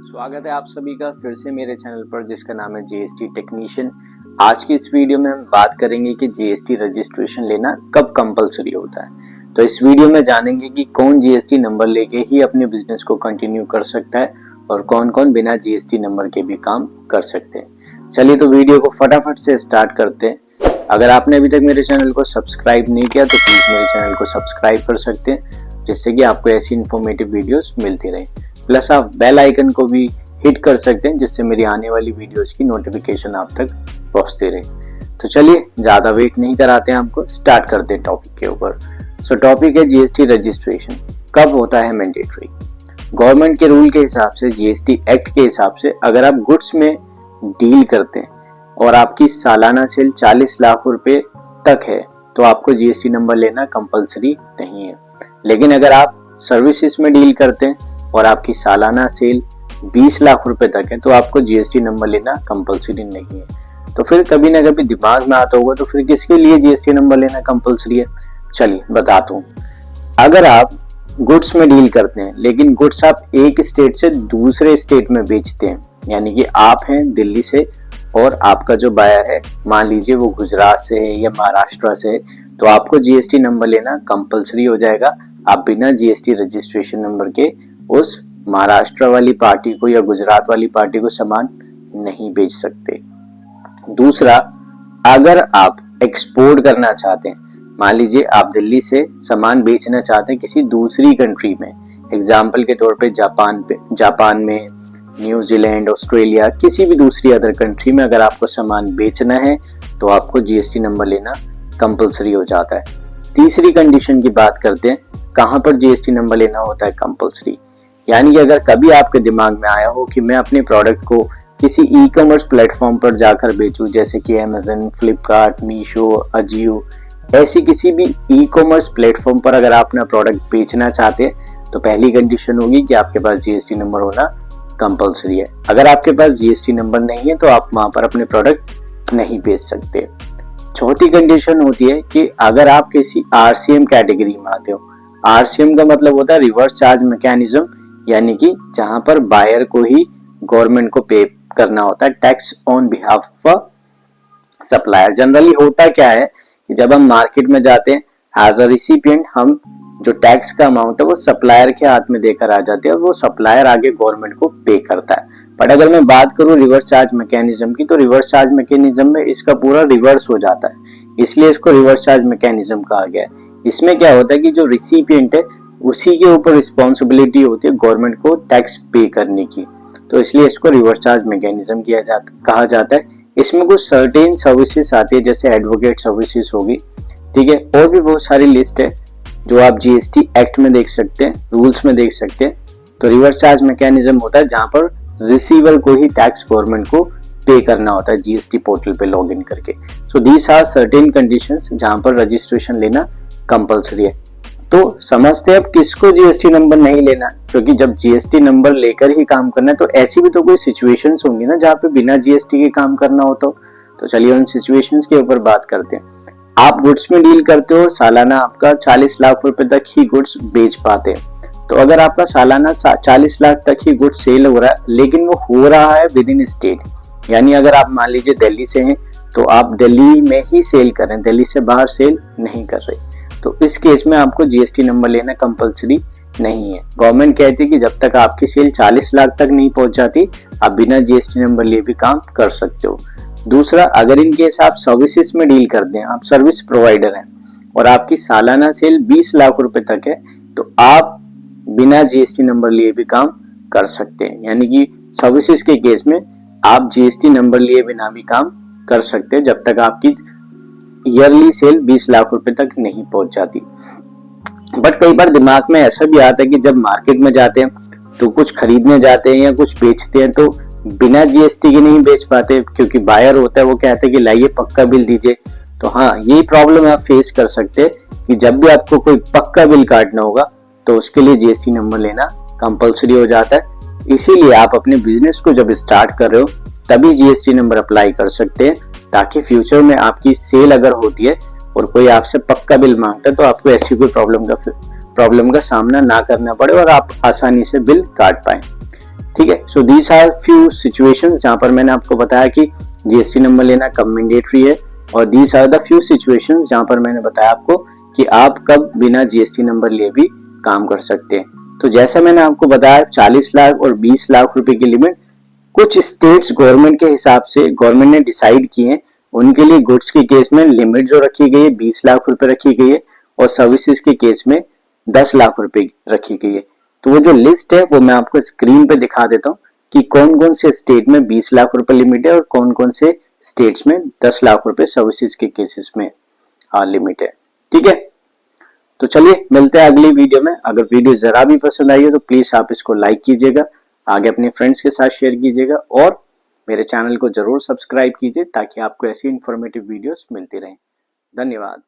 स्वागत है आप सभी का फिर से मेरे चैनल पर जिसका नाम है जीएसटी टेक्नीशियन। आज की इस वीडियो में हम बात करेंगे कि जीएसटी रजिस्ट्रेशन लेना कब कंपलसरी होता है। तो इस वीडियो में जानेंगे कि कौन जीएसटी नंबर लेके ही अपने बिजनेस को कंटिन्यू कर सकता है और कौन कौन बिना जीएसटी नंबर के भी काम कर सकते हैं। चलिए तो वीडियो को फटाफट से स्टार्ट करते हैं। अगर आपने अभी तक मेरे चैनल को सब्सक्राइब नहीं किया तो प्लीज मेरे चैनल को सब्सक्राइब कर सकते हैं, जिससे कि आपको ऐसी इन्फॉर्मेटिव वीडियोस मिलती रहे। प्लस आप बेल आइकन को भी हिट कर सकते हैं, जिससे मेरी आने वाली वीडियोस की नोटिफिकेशन आप तक पहुंचती रहे। तो चलिए ज्यादा वेट नहीं कराते हैं, आपको स्टार्ट करते हैं टॉपिक के ऊपर। सो टॉपिक है जीएसटी रजिस्ट्रेशन कब होता है मैंडेटरी। गवर्नमेंट के रूल के हिसाब से, जीएसटी एक्ट के हिसाब से, अगर आप गुड्स में डील करते हैं और आपकी सालाना सेल 40 लाख रुपए तक है तो आपको जीएसटी नंबर लेना कंपलसरी नहीं है। लेकिन अगर आप सर्विसेज में डील करते हैं और आपकी सालाना सेल 20 लाख रुपए तक है तो आपको जीएसटी नंबर लेना कंपलसरी नहीं है। तो फिर कभी ना कभी दिमाग में आता होगा तो फिर किसके लिए जीएसटी नंबर लेना कंपलसरी है। चलिए बताता हूँ। अगर आप गुड्स में डील करते हैं लेकिन गुड्स आप एक स्टेट से दूसरे स्टेट में बेचते हैं, यानी कि आप हैं दिल्ली से और आपका जो बायर है मान लीजिए वो गुजरात से है या महाराष्ट्र से है, तो आपको जीएसटी नंबर लेना कंपलसरी हो जाएगा। आप बिना जीएसटी रजिस्ट्रेशन नंबर के उस महाराष्ट्र वाली पार्टी को या गुजरात वाली पार्टी को सामान नहीं बेच सकते। दूसरा, अगर आप एक्सपोर्ट करना चाहते हैं, मान लीजिए आप दिल्ली से सामान बेचना चाहते हैं किसी दूसरी कंट्री में, एग्जाम्पल के तौर पे जापान में, न्यूजीलैंड, ऑस्ट्रेलिया, किसी भी दूसरी अदर कंट्री में अगर आपको सामान बेचना है तो आपको जीएसटी नंबर लेना कंपलसरी हो जाता है। तीसरी कंडीशन की बात करते हैं, कहां पर जीएसटी नंबर लेना होता है कंपलसरी। यानी कि अगर कभी आपके दिमाग में आया हो कि मैं अपने प्रोडक्ट को किसी ई कॉमर्स प्लेटफॉर्म पर जाकर बेचूं, जैसे कि अमेजन, फ्लिपकार्ट, मीशो, अजियो, ऐसी किसी भी ई कॉमर्स प्लेटफॉर्म पर अगर आप अपना प्रोडक्ट बेचना चाहते हैं तो पहली कंडीशन होगी कि आपके पास जीएसटी नंबर होना कंपलसरी है। अगर आपके पास जीएसटी नंबर नहीं है तो आप वहां पर अपने प्रोडक्ट नहीं बेच सकते। चौथी कंडीशन होती है कि अगर आप किसी आरसीएम कैटेगरी में आते हो। आरसीएम का मतलब होता है रिवर्स चार्ज मैकेनिज्म, यानी कि जहां पर बायर को ही गवर्नमेंट को पे करना होता है tax on behalf of supplier. Generally होता क्या है कि जब हम मार्केट में जाते हैं एज अ रिसिपिएंट, हम जो टैक्स का अमाउंट है वो सप्लायर के हाथ में देकर आ जाते हैं और वो सप्लायर आगे गवर्नमेंट को पे करता है। बट अगर मैं बात करूं रिवर्स चार्ज मैकेनिज्म की, तो रिवर्स चार्ज मैकेनिज्म में इसका पूरा रिवर्स हो जाता है, इसलिए इसको रिवर्स चार्ज मैकेनिज्म कहा गया है। इसमें क्या होता है कि जो रिसिपिएंट है उसी के ऊपर रिस्पॉन्सिबिलिटी होती है गवर्नमेंट को टैक्स पे करने की, तो इसलिए इसको रिवर्स चार्ज मैकेनिज्म कहा जाता है। इसमें कुछ सर्टेन सर्विसेज आती है, जैसे एडवोकेट सर्विसेज होगी, ठीक है, और भी बहुत सारी लिस्ट है जो आप जीएसटी एक्ट में देख सकते हैं, रूल्स में देख सकते हैं। तो रिवर्स चार्ज मैकेनिज्म होता है जहां पर रिसीवर को ही टैक्स गवर्नमेंट को पे करना होता है जीएसटी पोर्टल पे लॉग इन करके। सो दीस आर सर्टेन कंडीशंस जहां पर रजिस्ट्रेशन लेना कंपलसरी है। तो समझते हैं अब किसको जीएसटी नंबर नहीं लेना, क्योंकि जब जीएसटी नंबर लेकर ही काम करना है तो ऐसी भी तो कोई सिचुएशंस होंगी ना जहाँ पे बिना जीएसटी के काम करना हो। तो चलिए उन सिचुएशंस के ऊपर बात करते हैं। आप गुड्स में डील करते हो, सालाना आपका 40 लाख रुपए तक ही गुड्स बेच पाते हैं। तो अगर आपका सालाना 40 लाख तक ही गुड्स सेल हो रहा है, लेकिन वो हो रहा है विद इन स्टेट, यानी अगर आप मान लीजिए दिल्ली से हैं तो आप दिल्ली में ही सेल कर रहे हैं, दिल्ली से बाहर सेल नहीं कर रहे, तो इस केस में आपको जीएसटी नंबर लेना कंपलसरी नहीं है। गवर्नमेंट कहती है कि जब तक आपकी सेल 40 लाख तक नहीं पहुंच जाती आप बिना जीएसटी नंबर लिए भी काम कर सकते हो। दूसरा, अगर इन केस आप सर्विसेज में डील करते हैं, आप सर्विस प्रोवाइडर हैं और आपकी सालाना सेल 20 लाख रुपए तक है, तो आप बिना जीएसटी नंबर लिए भी काम कर सकते हैं। यानी कि सर्विसेज के केस में आप जीएसटी नंबर लिए बिना भी काम कर सकते हैं जब तक आपकी ईयरली सेल 20 लाख रुपए तक नहीं पहुंच जाती। बट कई बार दिमाग में ऐसा भी आता है कि जब मार्केट में जाते हैं तो कुछ खरीदने जाते हैं या कुछ बेचते हैं तो बिना जीएसटी के नहीं बेच पाते, क्योंकि बायर होता है वो कहते हैं कि लाइए पक्का बिल दीजिए। तो हाँ, यही प्रॉब्लम आप फेस कर सकते हैं कि जब भी आपको कोई पक्का बिल काटना होगा तो उसके लिए जीएसटी नंबर लेना कंपलसरी हो जाता है। इसीलिए आप अपने बिजनेस को जब स्टार्ट कर रहे हो तभी जीएसटी नंबर अप्लाई कर सकते हैं, ताकि फ्यूचर में आपकी सेल अगर होती है और कोई आपसे पक्का बिल मांगता है तो आपको ऐसी कोई प्रॉब्लम का सामना ना करना पड़े और आप आसानी से बिल काट पाए। ठीक है। So these are few situations जहां पर मैंने आपको बताया कि जीएसटी नंबर लेना कब मैंडेटरी है, और these are the few situations जहां पर मैंने बताया आपको कि आप कब बिना जीएसटी नंबर लिए भी काम कर सकते हैं। तो जैसा मैंने आपको बताया 40 लाख और 20 लाख रुपए की लिमिट कुछ स्टेट्स गवर्नमेंट के हिसाब से गवर्नमेंट ने डिसाइड किए हैं, उनके लिए गुड्स के केस में लिमिट जो रखी गई है 20 लाख रुपए रखी गई है, और सर्विसेज के केस में 10 लाख रुपए रखी गई है। तो वो जो लिस्ट है वो मैं आपको स्क्रीन पे दिखा देता हूँ कि कौन कौन से स्टेट में 20 लाख रुपए लिमिट है और कौन कौन से स्टेट्स में 10 लाख रुपए सर्विसेज के केसेस में लिमिट है। ठीक है, तो चलिए मिलते हैं अगली वीडियो में। अगर वीडियो जरा भी पसंद आई है तो प्लीज आप इसको लाइक कीजिएगा, आगे अपने फ्रेंड्स के साथ शेयर कीजिएगा, और मेरे चैनल को जरूर सब्सक्राइब कीजिए ताकि आपको ऐसी इंफॉर्मेटिव वीडियोस मिलती रहें। धन्यवाद।